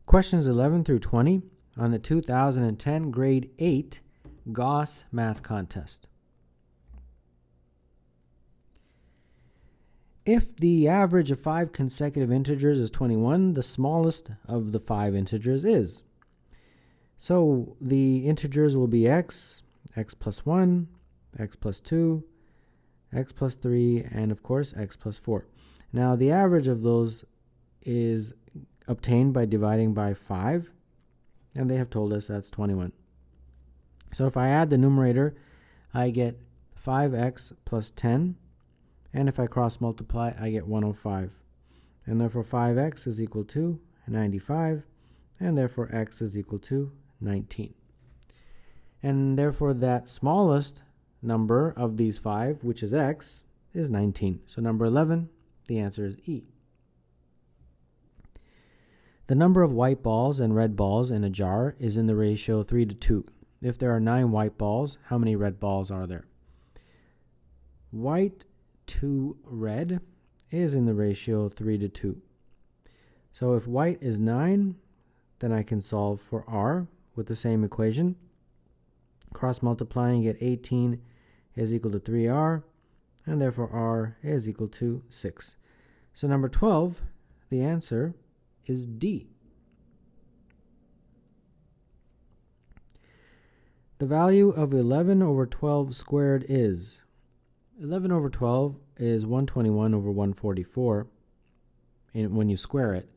Questions 11 through 20 on the 2010 Grade 8 Gauss Math Contest. If the average of 5 consecutive integers is 21, the smallest of the 5 integers is. So the integers will be x, x plus 1, x plus 2, x plus 3, and of course x plus 4. Now the average of those is obtained by dividing by 5, and they have told us that's 21. So if I add the numerator, I get 5x plus 10, and if I cross multiply, I get 105. And therefore 5x is equal to 95, and therefore x is equal to 19. And therefore that smallest number of these 5, which is x, is 19. So number 11, the answer is E. The number of white balls and red balls in a jar is in the ratio 3 to 2. If there are 9 white balls, how many red balls are there? White to red is in the ratio 3 to 2. So if white is 9, then I can solve for R with the same equation. Cross multiplying, get 18 is equal to 3R, and therefore R is equal to 6. So number 12, the answer is D. The value of 11 over 12 squared is 11 over 12 is 121 over 144 when you square it,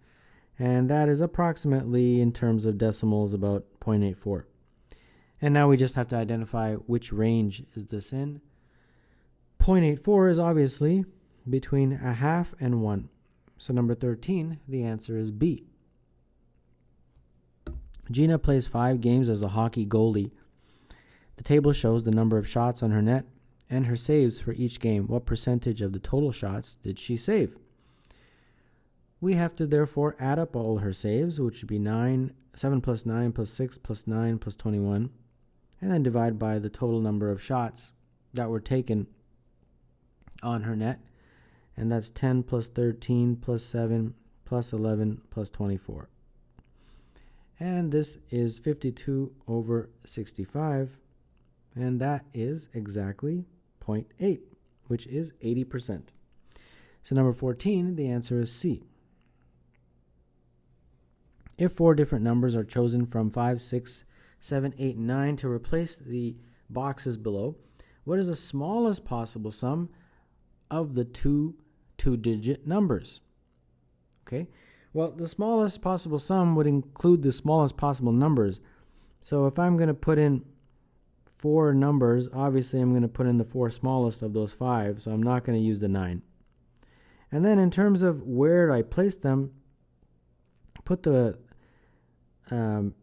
and that is approximately, in terms of decimals, about 0.84. And now we just have to identify which range is this in. 0.84 is obviously between a half and 1. So number 13, the answer is B. Gina plays 5 games as a hockey goalie. The table shows the number of shots on her net and her saves for each game. What percentage of the total shots did she save? We have to therefore add up all her saves, which would be 7 plus 9 plus 6 plus 9 plus 21, and then divide by the total number of shots that were taken on her net. And that's 10 plus 13 plus 7 plus 11 plus 24. And this is 52 over 65. And that is exactly 0.8, which is 80%. So number 14, the answer is C. If 4 different numbers are chosen from 5, 6, 7, 8, and 9 to replace the boxes below, what is the smallest possible sum of the two-digit numbers? Okay, well, the smallest possible sum would include the smallest possible numbers. So if I'm going to put in 4 numbers, obviously I'm going to put in the 4 smallest of those 5, so I'm not going to use the 9. And then in terms of where I place them, put the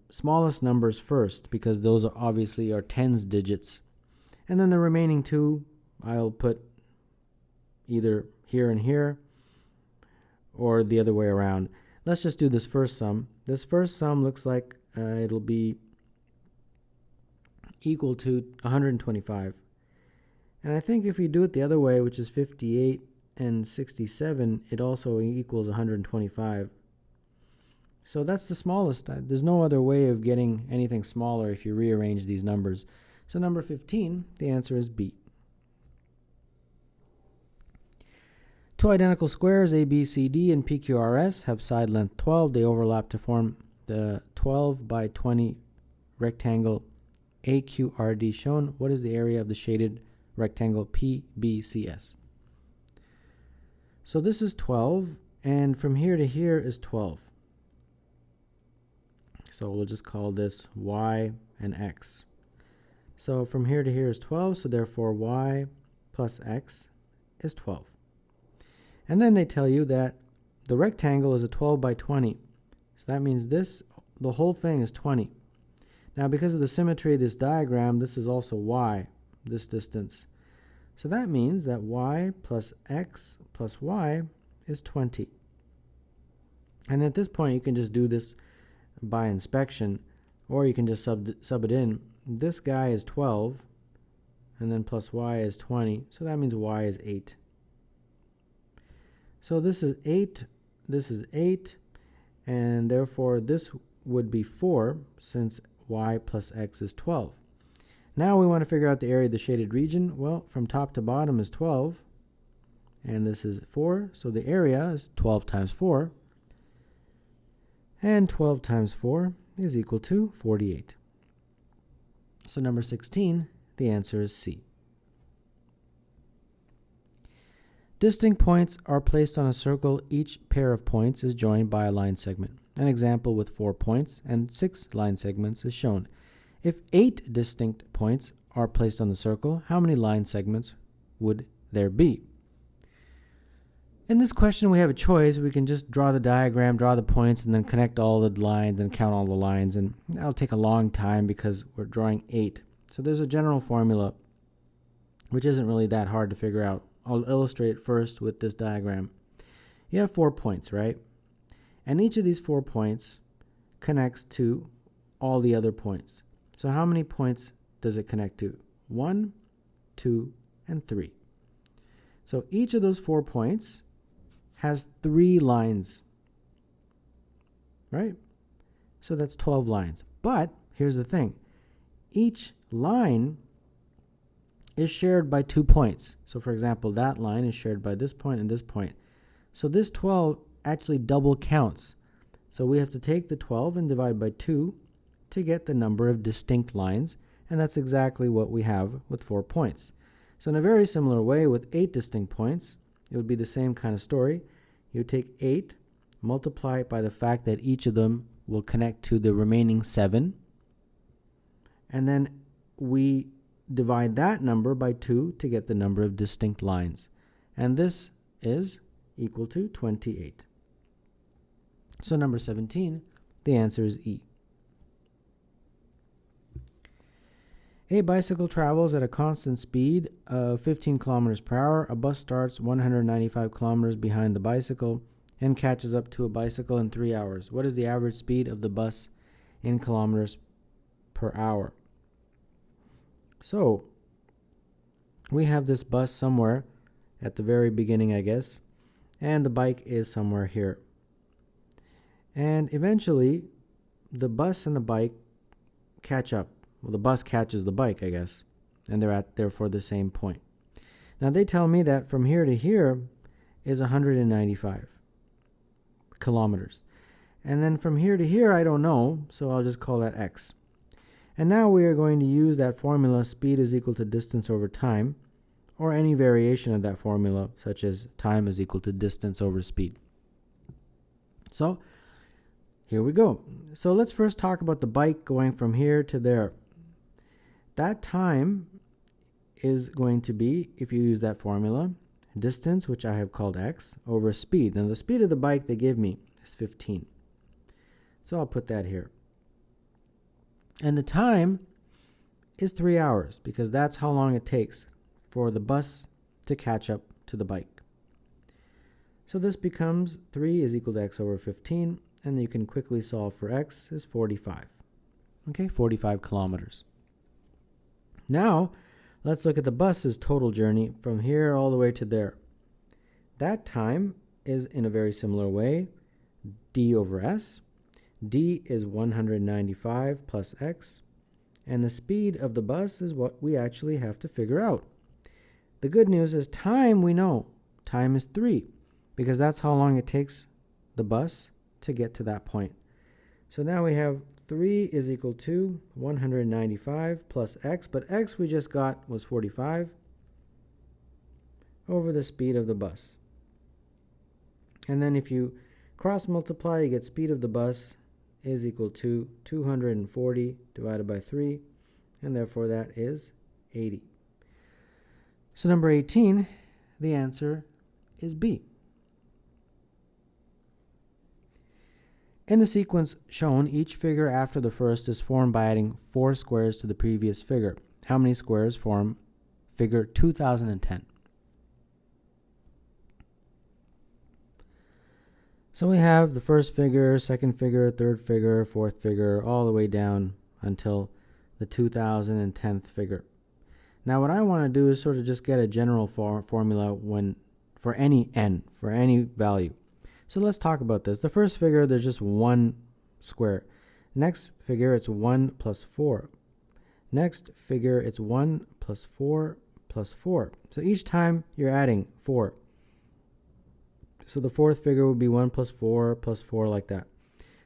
smallest numbers first, because those are obviously are tens digits. And then the remaining 2, I'll put either here and here, or the other way around. Let's just do this first sum. This first sum looks like it'll be equal to 125. And I think if we do it the other way, which is 58 and 67, it also equals 125. So that's the smallest. There's no other way of getting anything smaller if you rearrange these numbers. So number 15, the answer is B. 2 identical squares, ABCD and PQRS, have side length 12. They overlap to form the 12 by 20 rectangle AQRD shown. What is the area of the shaded rectangle PBCS? So this is 12, and from here to here is 12. So we'll just call this Y and X. So from here to here is 12, so therefore Y plus X is 12. And then they tell you that the rectangle is a 12 by 20. So that means the whole thing is 20. Now because of the symmetry of this diagram, this is also Y, this distance. So that means that Y plus X plus Y is 20. And at this point you can just do this by inspection, or you can just sub it in. This guy is 12, and then plus Y is 20, so that means Y is 8. So this is 8, and therefore this would be 4 since y plus x is 12. Now we want to figure out the area of the shaded region. Well, from top to bottom is 12, and this is 4, so the area is 12 times 4, and 12 times 4 is equal to 48. So number 16, the answer is C. Distinct points are placed on a circle. Each pair of points is joined by a line segment. An example with 4 points and 6 line segments is shown. If 8 distinct points are placed on the circle, how many line segments would there be? In this question, we have a choice. We can just draw the diagram, draw the points, and then connect all the lines and count all the lines. And that'll take a long time because we're drawing 8. So there's a general formula, which isn't really that hard to figure out. I'll illustrate it first with this diagram. You have 4 points, right? And each of these 4 points connects to all the other points. So how many points does it connect to? 1, 2, and 3. So each of those 4 points has 3 lines, right? So that's 12 lines. But here's the thing. Each line is shared by 2 points. So for example, that line is shared by this point and this point. So this 12 actually double counts. So we have to take the 12 and divide by 2 to get the number of distinct lines, and that's exactly what we have with 4 points. So in a very similar way, with 8 distinct points, it would be the same kind of story. You take 8, multiply it by the fact that each of them will connect to the remaining 7, and then we divide that number by 2 to get the number of distinct lines. And this is equal to 28. So number 17, the answer is E. A bicycle travels at a constant speed of 15 kilometers per hour. A bus starts 195 kilometers behind the bicycle and catches up to a bicycle in 3 hours. What is the average speed of the bus in kilometers per hour? So we have this bus somewhere at the very beginning, I guess, and the bike is somewhere here. And eventually, the bus and the bike catch up. Well, the bus catches the bike, I guess, and they're at therefore the same point. Now they tell me that from here to here is 195 kilometers. And then from here to here, I don't know, so I'll just call that x. And now we are going to use that formula, speed is equal to distance over time, or any variation of that formula, such as time is equal to distance over speed. So here we go. So let's first talk about the bike going from here to there. That time is going to be, if you use that formula, distance, which I have called x, over speed. Now the speed of the bike they give me is 15. So I'll put that here. And the time is 3 hours, because that's how long it takes for the bus to catch up to the bike. So this becomes 3 is equal to x over 15, and you can quickly solve for x is 45. Okay, 45 kilometers. Now, let's look at the bus's total journey from here all the way to there. That time is in a very similar way, d over s. D is 195 plus x, and the speed of the bus is what we actually have to figure out. The good news is time we know. Time is 3, because that's how long it takes the bus to get to that point. So now we have 3 is equal to 195 plus x, but x we just got was 45 over the speed of the bus. And then if you cross multiply, you get speed of the bus is equal to 240 divided by 3, and therefore that is 80. So number 18, the answer is B. In the sequence shown, each figure after the first is formed by adding 4 squares to the previous figure. How many squares form figure 2010? So we have the first figure, second figure, third figure, fourth figure, all the way down until the 2010th figure. Now what I want to do is sort of just get a general formula for any n, for any value. So let's talk about this. The first figure, there's just one square. Next figure, it's 1 plus 4. Next figure, it's 1 plus 4 plus 4. So each time you're adding 4. So the fourth figure would be 1 plus 4 like that.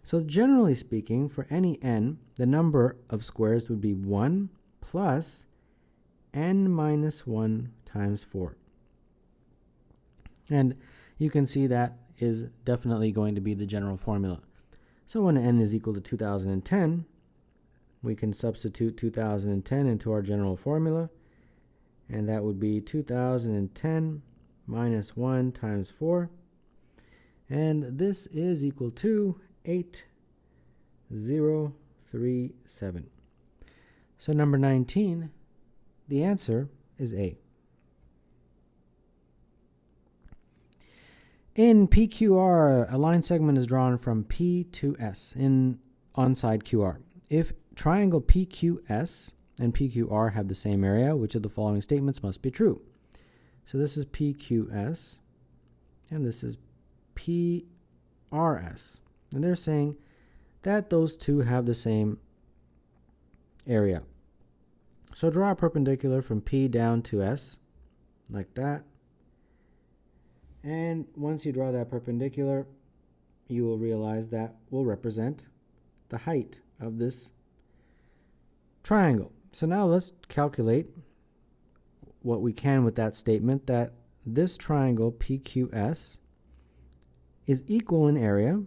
So generally speaking, for any n, the number of squares would be 1 plus n minus 1 times 4. And you can see that is definitely going to be the general formula. So when n is equal to 2010, we can substitute 2010 into our general formula, and that would be 2010 minus 1 times 4, and this is equal to 8037. So number 19, the answer is A. In PQR, a line segment is drawn from P to S on side QR. If triangle PQS and PQR have the same area, which of the following statements must be true? So this is PQS, and this is PRS. And they're saying that those two have the same area. So draw a perpendicular from P down to S, like that. And once you draw that perpendicular, you will realize that will represent the height of this triangle. So now let's calculate what we can with that statement, that this triangle PQS is equal in area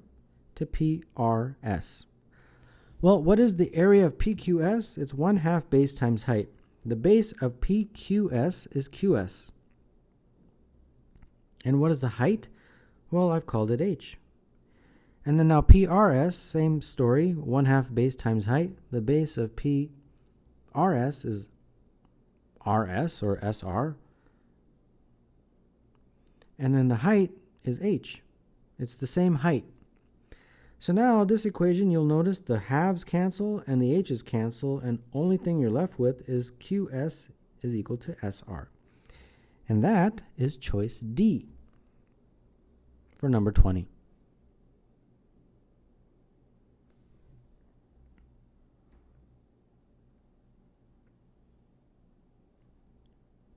to PRS. Well, what is the area of PQS? It's 1/2 base times height. The base of PQS is QS. And what is the height? Well, I've called it H. And then now PRS, same story, 1/2 base times height. The base of PRS is RS or SR. And then the height is H. It's the same height. So now this equation, you'll notice the halves cancel and the H's cancel, and only thing you're left with is QS is equal to SR. And that is choice D for number 20.